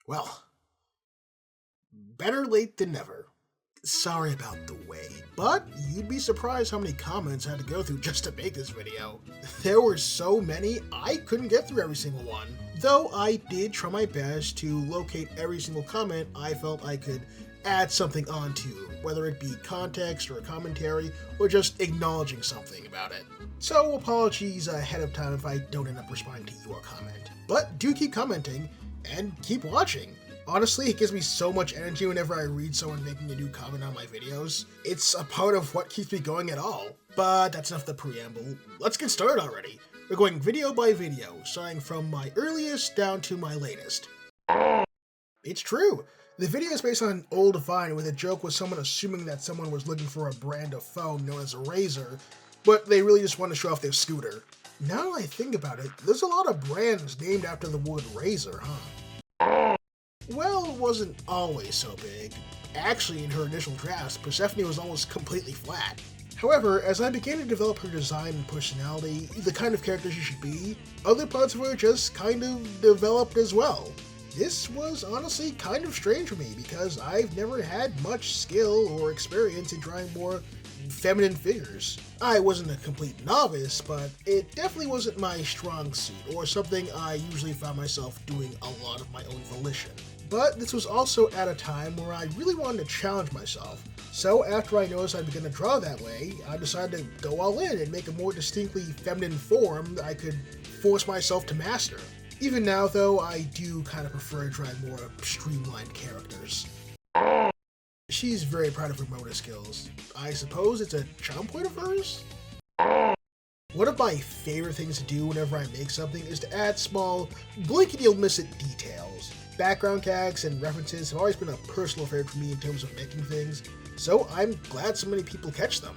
Well, better late than never. Sorry about the wait, but you'd be surprised how many comments I had to go through just to make this video. There were so many, I couldn't get through every single one. Though I did try my best to locate every single comment I felt I could add something onto, whether it be context or a commentary, or just acknowledging something about it. So apologies ahead of time if I don't end up responding to your comment. But do keep commenting, and keep watching. Honestly, it gives me so much energy whenever I read someone making a new comment on my videos. It's a part of what keeps me going at all. But that's enough of the preamble. Let's get started already. We're going video by video, starting from my earliest down to my latest. It's true. The video is based on an old Vine where the joke was someone assuming that someone was looking for a brand of phone known as a razor, but they really just want to show off their scooter. Now that I think about it, there's a lot of brands named after the word razor, huh? Well, it wasn't always so big. Actually, in her initial drafts, Persephone was almost completely flat. However, as I began to develop her design and personality, the kind of character she should be, other parts of her just kind of developed as well. This was honestly kind of strange for me because I've never had much skill or experience in drawing more feminine figures. I wasn't a complete novice, but it definitely wasn't my strong suit or something I usually found myself doing a lot of my own volition. But this was also at a time where I really wanted to challenge myself. So after I noticed I began to draw that way, I decided to go all in and make a more distinctly feminine form that I could force myself to master. Even now though, I do kind of prefer drawing more streamlined characters. She's very proud of her motor skills. I suppose it's a charm point of hers? One of my favorite things to do whenever I make something is to add small, blink-and-you'll-miss-it details. Background tags and references have always been a personal favorite for me in terms of making things, so I'm glad so many people catch them.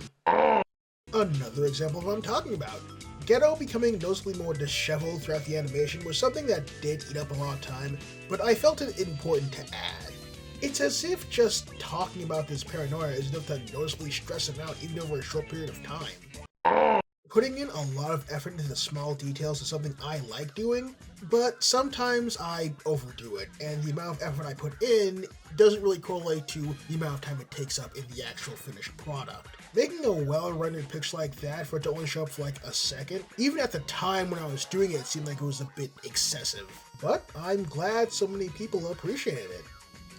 Another example of what I'm talking about. Geto becoming noticeably more disheveled throughout the animation was something that did eat up a lot of time, but I felt it important to add. It's as if just talking about this paranoia is enough to noticeably stress him out even over a short period of time. Putting in a lot of effort into the small details is something I like doing, but sometimes I overdo it, and the amount of effort I put in doesn't really correlate to the amount of time it takes up in the actual finished product. Making a well-rendered picture like that for it to only show up for like a second, even at the time when I was doing it, seemed like it was a bit excessive. But I'm glad so many people appreciated it.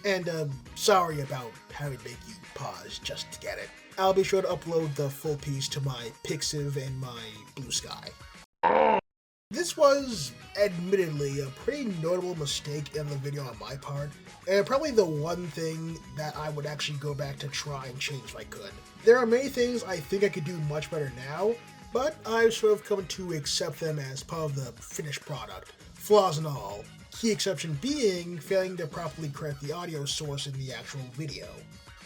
And sorry about having to make you pause just to get it. I'll be sure to upload the full piece to my pvimn and my Blue Sky. This was, admittedly, a pretty notable mistake in the video on my part, and probably the one thing that I would actually go back to try and change if I could. There are many things I think I could do much better now, but I've sort of come to accept them as part of the finished product, flaws and all. Key exception being failing to properly correct the audio source in the actual video.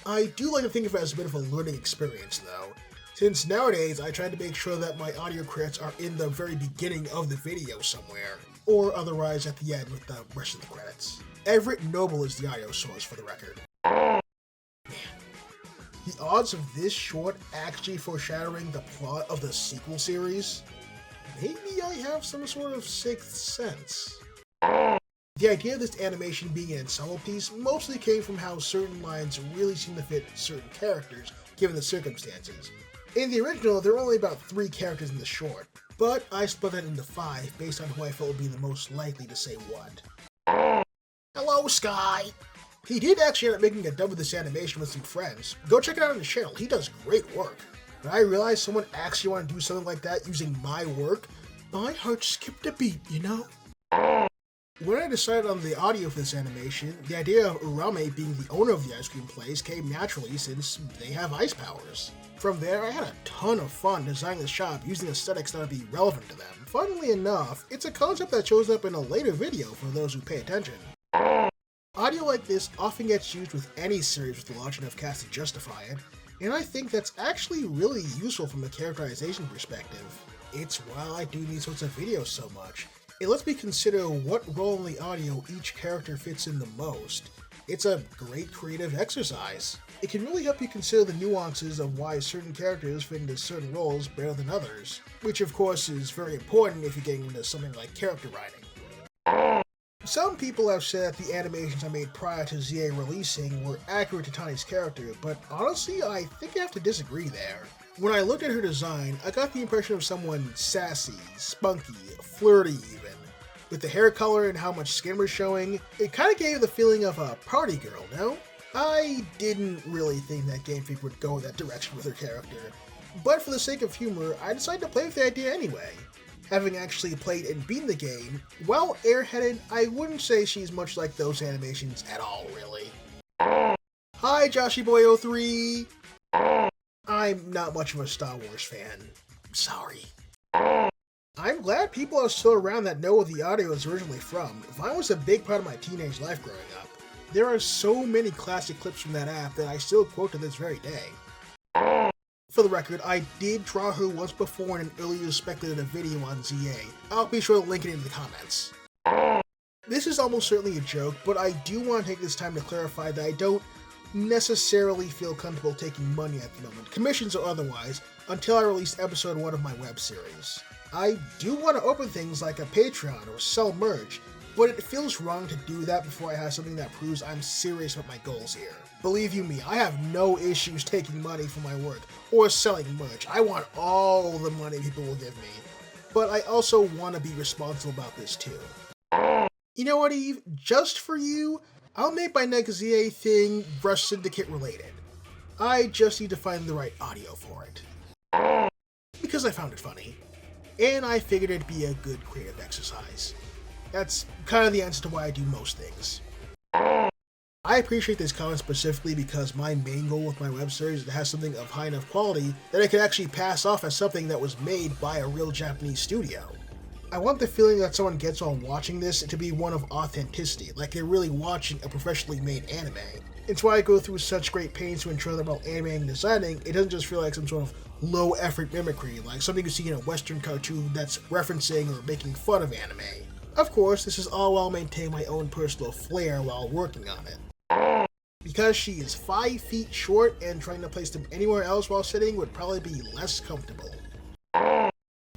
I do like to think of it as a bit of a learning experience though, since nowadays I try to make sure that my audio credits are in the very beginning of the video somewhere, or otherwise at the end with the rest of the credits. Everett Noble is the audio source for the record. Man, the odds of this short actually foreshadowing the plot of the sequel series? Maybe I have some sort of sixth sense. The idea of this animation being an ensemble piece mostly came from how certain lines really seem to fit certain characters, given the circumstances. In the original, there were only about 3 characters in the short, but I split that into 5 based on who I felt would be the most likely to say what. Hello, Sky! He did actually end up making a dub of this animation with some friends. Go check it out on his channel, he does great work. When I realized someone actually wanted to do something like that using my work, my heart skipped a beat, you know? When I decided on the audio for this animation, the idea of Urbane being the owner of the ice cream place came naturally since they have ice powers. From there, I had a ton of fun designing the shop using aesthetics that would be relevant to them. Funnily enough, it's a concept that shows up in a later video for those who pay attention. Audio like this often gets used with any series with a large enough cast to justify it, and I think that's actually really useful from a characterization perspective. It's why I do these sorts of videos so much. It lets me consider what role in the audio each character fits in the most. It's a great creative exercise. It can really help you consider the nuances of why certain characters fit into certain roles better than others, which of course is very important if you're getting into something like character writing. Some people have said that the animations I made prior to ZA releasing were accurate to Taunie's character, but honestly, I think I have to disagree there. When I looked at her design, I got the impression of someone sassy, spunky, flirty even. With the hair color and how much skin was showing, it kinda gave the feeling of a party girl, no? I didn't really think that Game Freak would go that direction with her character, but for the sake of humor, I decided to play with the idea anyway. Having actually played and beaten the game, while airheaded, I wouldn't say she's much like those animations at all, really. Hi, JoshyBoy03! I'm not much of a Star Wars fan. Sorry. I'm glad people are still around that know where the audio is originally from. Vine was a big part of my teenage life growing up. There are so many classic clips from that app that I still quote to this very day. For the record, I did draw her once before in an earlier speculative video on ZA. I'll be sure to link it in the comments. This is almost certainly a joke, but I do want to take this time to clarify that I don't necessarily feel comfortable taking money at the moment, commissions or otherwise, until I release episode 1 of my web series. I do want to open things like a Patreon or sell merch, but it feels wrong to do that before I have something that proves I'm serious about my goals here. Believe you me, I have no issues taking money for my work or selling merch. I want all the money people will give me. But I also want to be responsible about this too. You know what, Eve? Just for you, I'll make my next ZA thing Brush Syndicate related. I just need to find the right audio for it. Because I found it funny. And I figured it'd be a good creative exercise. That's kind of the answer to why I do most things. I appreciate this comment specifically because my main goal with my web series is to have something of high enough quality that I can actually pass off as something that was made by a real Japanese studio. I want the feeling that someone gets while watching this to be one of authenticity, like they're really watching a professionally made anime. It's why I go through such great pains to ensure that while animating and designing, it doesn't just feel like some sort of low-effort mimicry, like something you see in a Western cartoon that's referencing or making fun of anime. Of course, this is all while maintaining my own personal flair while working on it. Because she is 5 feet short and trying to place them anywhere else while sitting would probably be less comfortable.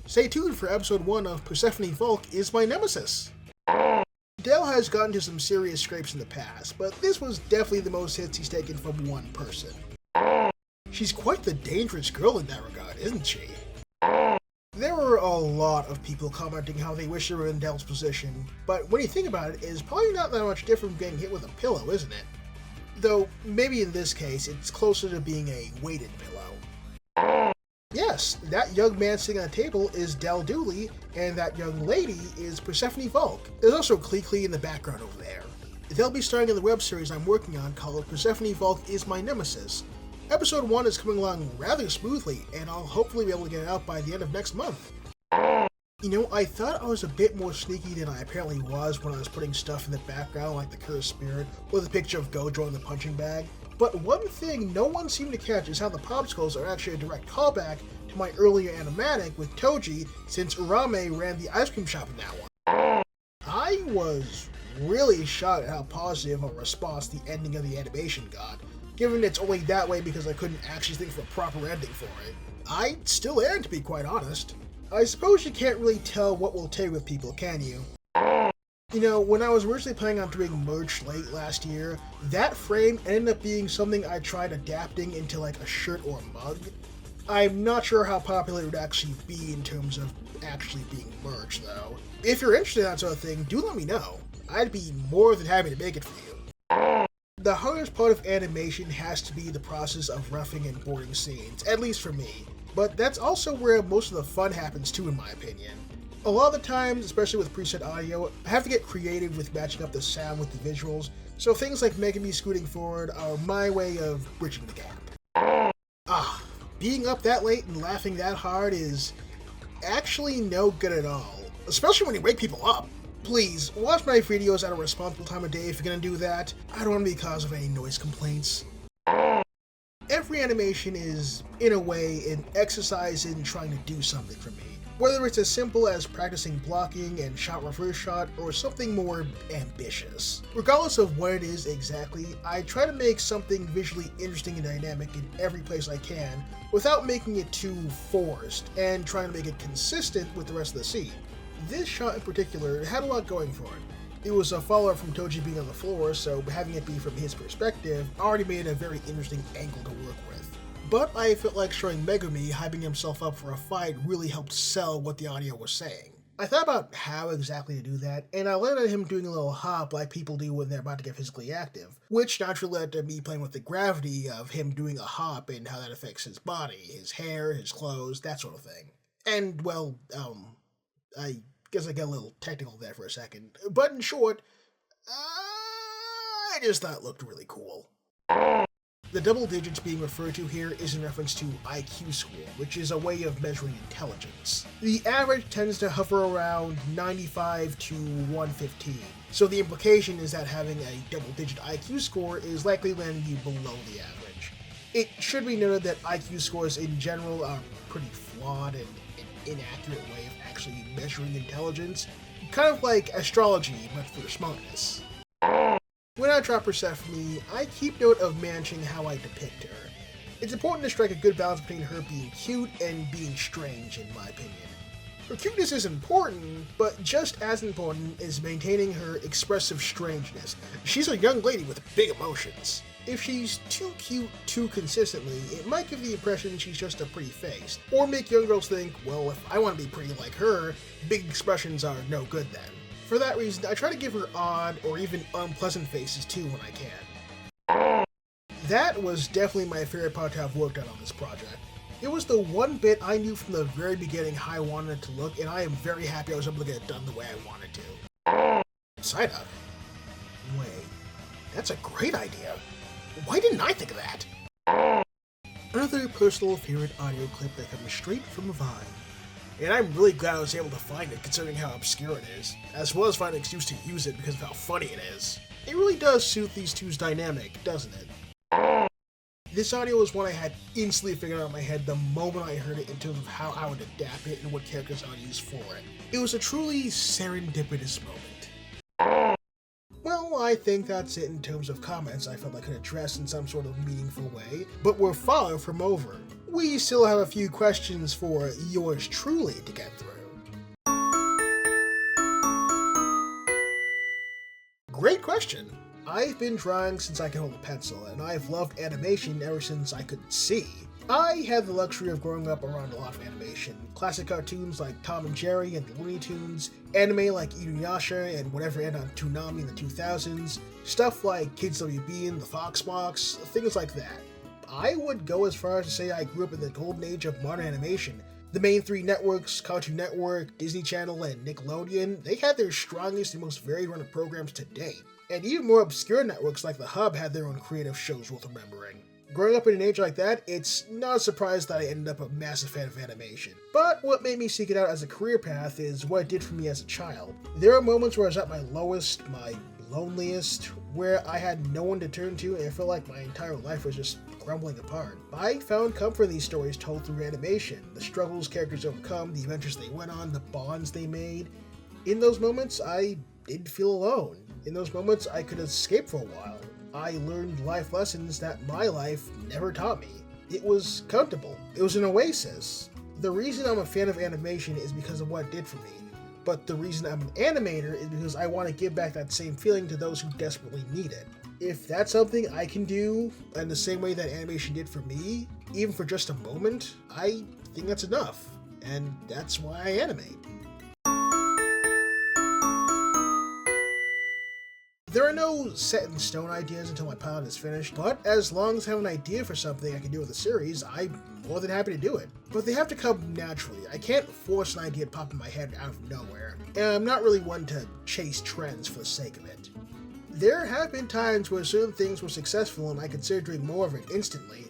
Stay tuned for episode 1 of Persephone Volk is my nemesis. Dell has gotten to some serious scrapes in the past, but this was definitely the most hits he's taken from one person. She's quite the dangerous girl in that regard, isn't she? There were a lot of people commenting how they wish they were in Dell's position, but when you think about it, it's probably not that much different from getting hit with a pillow, isn't it? Though, maybe in this case, it's closer to being a weighted pillow. Yes, that young man sitting on the table is Dell Dooley, and that young lady is Persephone Volk. There's also Klee in the background over there. They'll be starring in the web series I'm working on called Persephone Volk is My Nemesis. Episode 1 is coming along rather smoothly, and I'll hopefully be able to get it out by the end of next month. You know, I thought I was a bit more sneaky than I apparently was when I was putting stuff in the background like the cursed spirit or the picture of Gojo in the punching bag, but one thing no one seemed to catch is how the popsicles are actually a direct callback to my earlier animatic with Toji, since Urbane ran the ice cream shop in that one. I was really shocked at how positive a response the ending of the animation got, given it's only that way because I couldn't actually think of a proper ending for it. I still am, to be quite honest. I suppose you can't really tell what will take with people, can you? You know, when I was originally planning on doing merch late last year, that frame ended up being something I tried adapting into like a shirt or a mug. I'm not sure how popular it would actually be in terms of actually being merch, though. If you're interested in that sort of thing, do let me know. I'd be more than happy to make it for you. The hardest part of animation has to be the process of roughing and boarding scenes, at least for me. But that's also where most of the fun happens too, in my opinion. A lot of the times, especially with preset audio, I have to get creative with matching up the sound with the visuals, so things like Megumi scooting forward are my way of bridging the gap. Being up that late and laughing that hard is actually no good at all, especially when you wake people up. Please, watch my videos at a responsible time of day if you're gonna do that. I don't want to be the cause of any noise complaints. Every animation is, in a way, an exercise in trying to do something for me. Whether it's as simple as practicing blocking and shot reverse shot, or something more ambitious. Regardless of what it is exactly, I try to make something visually interesting and dynamic in every place I can, without making it too forced, and trying to make it consistent with the rest of the scene. This shot in particular had a lot going for it. It was a follow-up from Toji being on the floor, so having it be from his perspective already made a very interesting angle to work with. But I felt like showing Megumi hyping himself up for a fight really helped sell what the audio was saying. I thought about how exactly to do that, and I landed on him doing a little hop like people do when they're about to get physically active, which naturally led to me playing with the gravity of him doing a hop and how that affects his body, his hair, his clothes, that sort of thing. And, well, I guess I got a little technical there for a second, but in short, I just thought it looked really cool. The double digits being referred to here is in reference to IQ score, which is a way of measuring intelligence. The average tends to hover around 95 to 115, so the implication is that having a double-digit IQ score is likely landing you below the average. It should be noted that IQ scores in general are pretty flawed and an inaccurate way of actually measuring intelligence, kind of like astrology, but for smartness. When I draw Persephone, I keep note of managing how I depict her. It's important to strike a good balance between her being cute and being strange, in my opinion. Her cuteness is important, but just as important is maintaining her expressive strangeness. She's a young lady with big emotions. If she's too cute too consistently, it might give the impression she's just a pretty face, or make young girls think, well, if I want to be pretty like her, big expressions are no good then. For that reason, I try to give her odd or even unpleasant faces too when I can. That was definitely my favorite part to have worked on this project. It was the one bit I knew from the very beginning how I wanted it to look, and I am very happy I was able to get it done the way I wanted to. Side up. Wait, that's a great idea. Why didn't I think of that? Another personal favorite audio clip that comes straight from Vine. And I'm really glad I was able to find it considering how obscure it is, as well as find an excuse to use it because of how funny it is. It really does suit these two's dynamic, doesn't it? This audio was one I had instantly figured out in my head the moment I heard it in terms of how I would adapt it and what characters I would use for it. It was a truly serendipitous moment. Well, I think that's it in terms of comments I felt I could address in some sort of meaningful way, but we're far from over. We still have a few questions for yours truly to get through. Great question! I've been drawing since I can hold a pencil, and I've loved animation ever since I could see. I had the luxury of growing up around a lot of animation. Classic cartoons like Tom and Jerry and the Looney Tunes, anime like Inuyasha and whatever ended on Toonami in the 2000s, stuff like Kids WB and the Fox Box, things like that. I would go as far as to say I grew up in the golden age of modern animation. The main three networks, Cartoon Network, Disney Channel, and Nickelodeon, they had their strongest and most varied run of programs to date. And even more obscure networks like The Hub had their own creative shows worth remembering. Growing up in an age like that, it's not a surprise that I ended up a massive fan of animation. But what made me seek it out as a career path is what it did for me as a child. There are moments where I was at my lowest, my loneliest, where I had no one to turn to and I felt like my entire life was just crumbling apart. I found comfort in these stories told through animation, the struggles characters overcome, the adventures they went on, the bonds they made. In those moments, I didn't feel alone. In those moments, I could escape for a while. I learned life lessons that my life never taught me. It was comfortable. It was an oasis. The reason I'm a fan of animation is because of what it did for me. But the reason I'm an animator is because I want to give back that same feeling to those who desperately need it. If that's something I can do in the same way that animation did for me, even for just a moment, I think that's enough. And that's why I animate. There are no set-in-stone ideas until my pilot is finished, but as long as I have an idea for something I can do with the series, I'm more than happy to do it. But they have to come naturally. I can't force an idea to pop in my head out of nowhere, and I'm not really one to chase trends for the sake of it. There have been times where certain things were successful and I considered doing more of it instantly,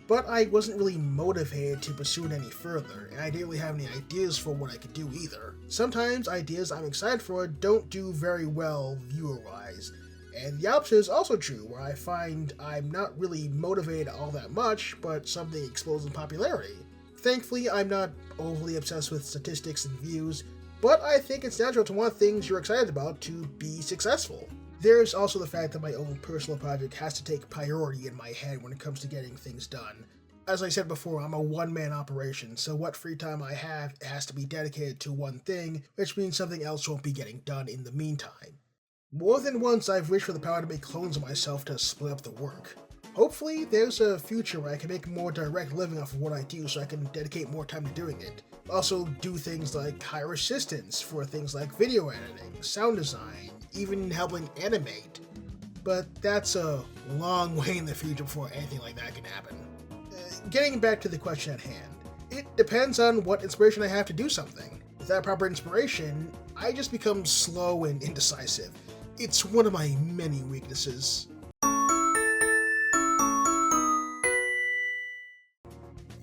but I wasn't really motivated to pursue it any further, and I didn't really have any ideas for what I could do either. Sometimes ideas I'm excited for don't do very well viewer-wise, and the opposite is also true, where I find I'm not really motivated all that much, but something explodes in popularity. Thankfully, I'm not overly obsessed with statistics and views, but I think it's natural to want things you're excited about to be successful. There's also the fact that my own personal project has to take priority in my head when it comes to getting things done. As I said before, I'm a one-man operation, so what free time I have has to be dedicated to one thing, which means something else won't be getting done in the meantime. More than once I've wished for the power to make clones of myself to split up the work. Hopefully there's a future where I can make a more direct living off of what I do so I can dedicate more time to doing it. Also do things like hire assistants for things like video editing, sound design, even helping animate. But that's a long way in the future before anything like that can happen. Getting back to the question at hand, it depends on what inspiration I have to do something. Without proper inspiration, I just become slow and indecisive. It's one of my many weaknesses.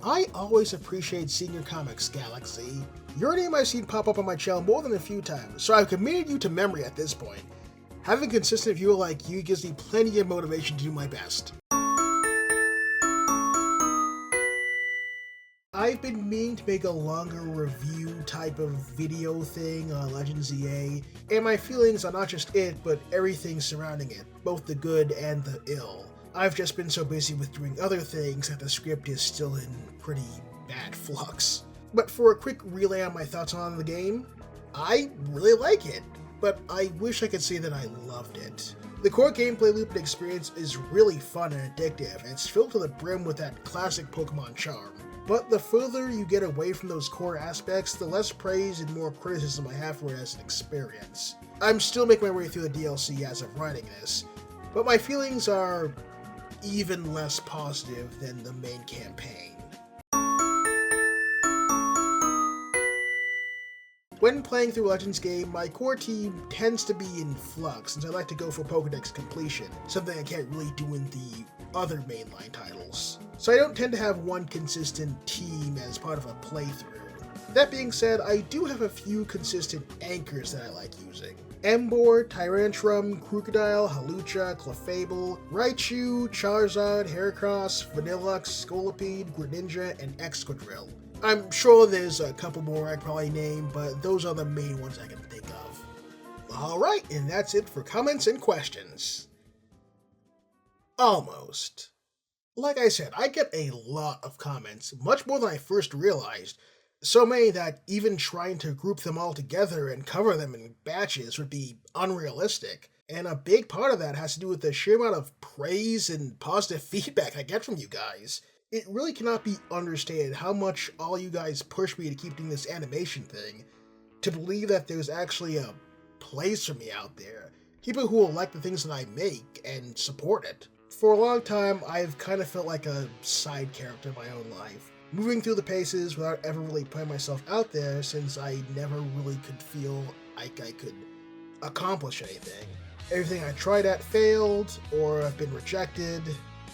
I always appreciate seeing your comics, Galaxy. Your name I've seen pop up on my channel more than a few times, so I've committed you to memory at this point. Having a consistent viewer like you gives me plenty of motivation to do my best. I've been meaning to make a longer review type of video thing on Legends EA, and my feelings on not just it, but everything surrounding it, both the good and the ill. I've just been so busy with doing other things that the script is still in pretty bad flux. But for a quick relay on my thoughts on the game, I really like it, but I wish I could say that I loved it. The core gameplay loop and experience is really fun and addictive, and it's filled to the brim with that classic Pokemon charm. But the further you get away from those core aspects, the less praise and more criticism I have for it as an experience. I'm still making my way through the DLC as of writing this, but my feelings are even less positive than the main campaign. When playing through Legends game, my core team tends to be in flux since I like to go for Pokedex completion, something I can't really do in the other mainline titles. So I don't tend to have one consistent team as part of a playthrough. That being said, I do have a few consistent anchors that I like using. Emboar, Tyrantrum, Crocodile, Hawlucha, Clefable, Raichu, Charizard, Heracross, Vanillux, Scolipede, Greninja, and Excadrill. I'm sure there's a couple more I'd probably name, but those are the main ones I can think of. Alright, and that's it for comments and questions. Almost. Like I said, I get a lot of comments, much more than I first realized. So many that even trying to group them all together and cover them in batches would be unrealistic. And a big part of that has to do with the sheer amount of praise and positive feedback I get from you guys. It really cannot be understated how much all you guys push me to keep doing this animation thing, to believe that there's actually a place for me out there, people who will like the things that I make and support it. For a long time, I've kind of felt like a side character in my own life, moving through the paces without ever really putting myself out there since I never really could feel like I could accomplish anything. Everything I tried at failed, or I've been rejected,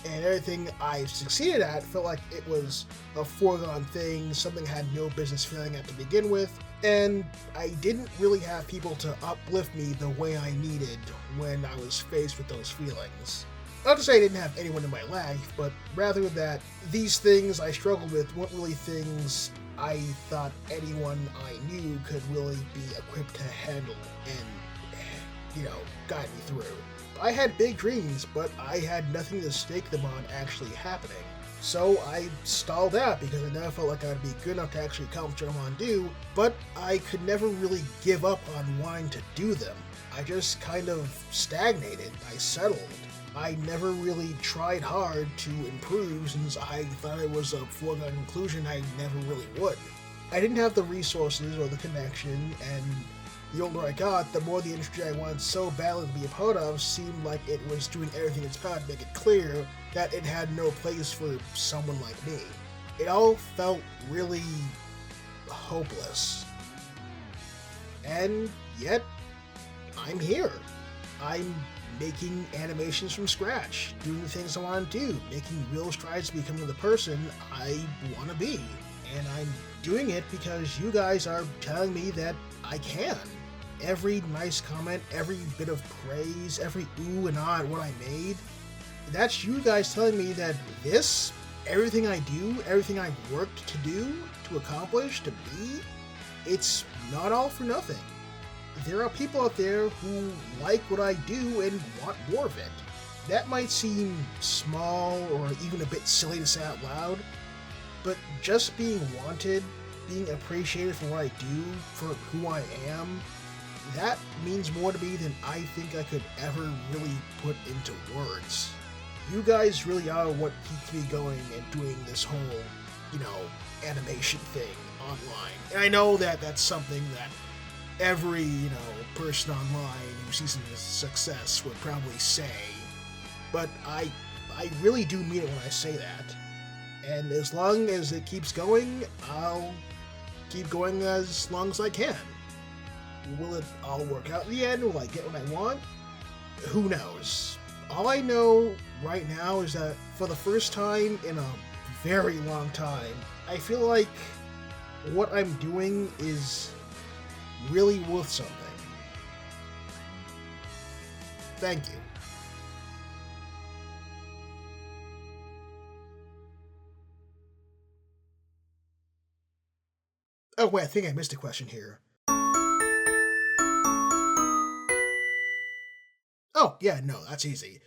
and everything I succeeded at felt like it was a foregone thing, something I had no business feeling at to begin with, and I didn't really have people to uplift me the way I needed when I was faced with those feelings. Not to say I didn't have anyone in my life, but rather that these things I struggled with weren't really things I thought anyone I knew could really be equipped to handle and, guide me through. I had big dreams, but I had nothing to stake them on actually happening. So I stalled out because I never felt like I'd be good enough to actually accomplish what I want to do, but I could never really give up on wanting to do them. I just kind of stagnated. I settled. I never really tried hard to improve since I thought it was a foregone conclusion I never really would. I didn't have the resources or the connection, and the older I got, the more the industry I wanted so badly to be a part of seemed like it was doing everything in its power to make it clear that it had no place for someone like me. It all felt really hopeless. And yet, I'm here. I'm making animations from scratch, doing the things I want to do, making real strides to becoming the person I want to be. And I'm doing it because you guys are telling me that I can. Every nice comment, every bit of praise, every ooh and ah at what I made, that's you guys telling me that everything I do, everything I've worked to do, to accomplish, to be, it's not all for nothing. There are people out there who like what I do and want more of it. That might seem small or even a bit silly to say out loud, but just being wanted, being appreciated for what I do, for who I am, that means more to me than I think I could ever really put into words. You guys really are what keeps me going and doing this whole, animation thing online. And I know that that's something that every, person online who sees some success would probably say, but I really do mean it when I say that. And as long as it keeps going, I'll keep going as long as I can. Will it all work out in the end? Will I get what I want? Who knows? All I know right now is that for the first time in a very long time, I feel like what I'm doing is really worth something. Thank you. Oh wait, I think I missed a question here. Oh, yeah, no, that's easy.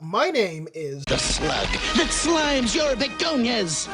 My name is... The slug that slimes your begonias!